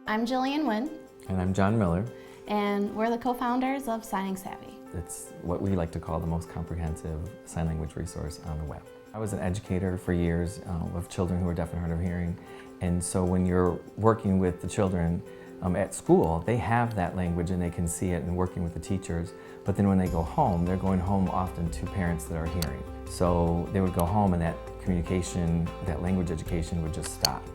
I'm Jillian Nguyen. And I'm John Miller. And we're the co-founders of Signing Savvy. It's what we like to call the most comprehensive sign language resource on the web. I was an educator for years of children who are deaf and hard of hearing. And so when you're working with the children at school, they have that language and they can see it and working with the teachers. But then when they go home, they're going home often to parents that are hearing. So they would go home and that communication, that language education would just stop.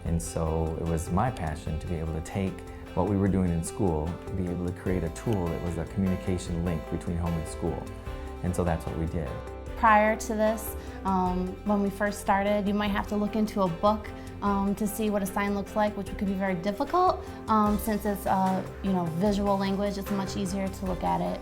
And so it was my passion to be able to take what we were doing in school, be able to create a tool that was a communication link between home and school. And so that's what we did. Prior to this, when we first started, you might have to look into a book to see what a sign looks like, which could be very difficult. Since it's visual language, it's much easier to look at it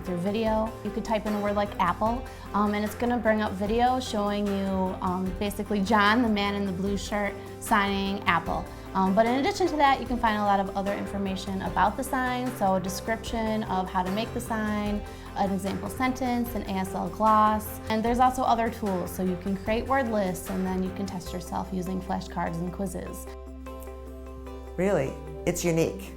through video. You could type in a word like apple, and it's going to bring up video showing you basically John, the man in the blue shirt, signing apple. But in addition to that, you can find a lot of other information about the sign, so a description of how to make the sign, an example sentence, an ASL gloss, and there's also other tools, so you can create word lists and then you can test yourself using flashcards and quizzes. Really, it's unique.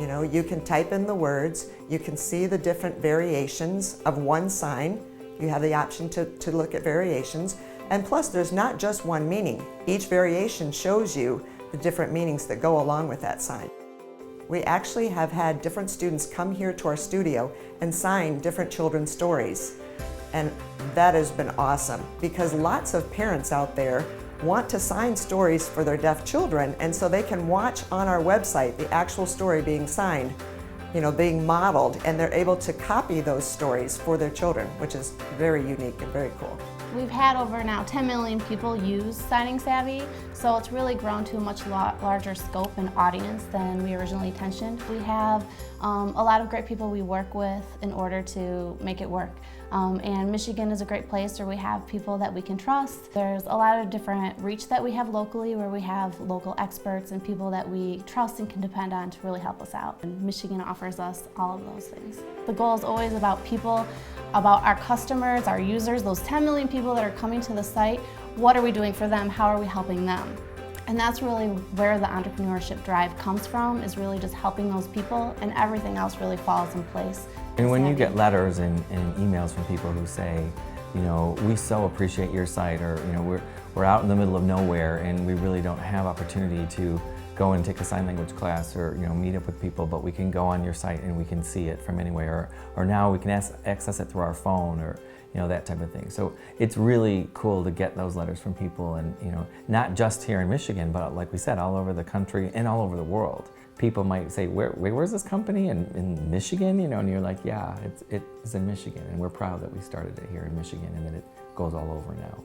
You know, you can type in the words, you can see the different variations of one sign, you have the option to look at variations, and plus there's not just one meaning. Each variation shows you the different meanings that go along with that sign. We actually have had different students come here to our studio and sign different children's stories. And that has been awesome because lots of parents out there want to sign stories for their deaf children, and so they can watch on our website the actual story being signed, being modeled, and they're able to copy those stories for their children, which is very unique and very cool. We've had over now 10 million people use Signing Savvy, so it's really grown to a much larger scope and audience than we originally intentioned. We have a lot of great people we work with in order to make it work. And Michigan is a great place where we have people that we can trust. There's a lot of different reach that we have locally where we have local experts and people that we trust and can depend on to really help us out. And Michigan offers us all of those things. The goal is always about people, about our customers, our users, those 10 million people that are coming to the site. What are we doing for them? How are we helping them? And that's really where the entrepreneurship drive comes from, is really just helping those people, and everything else really falls in place. And when you get letters and emails from people who say, we so appreciate your site, or we're out in the middle of nowhere and we really don't have opportunity to go and take a sign language class or meet up with people, but we can go on your site and we can see it from anywhere, or now we can access it through our phone, or that type of thing. So it's really cool to get those letters from people, and not just here in Michigan, but like we said, all over the country and all over the world. People might say, where's this company? In Michigan? And you're like, yeah, it's in Michigan, and we're proud that we started it here in Michigan and that it goes all over now.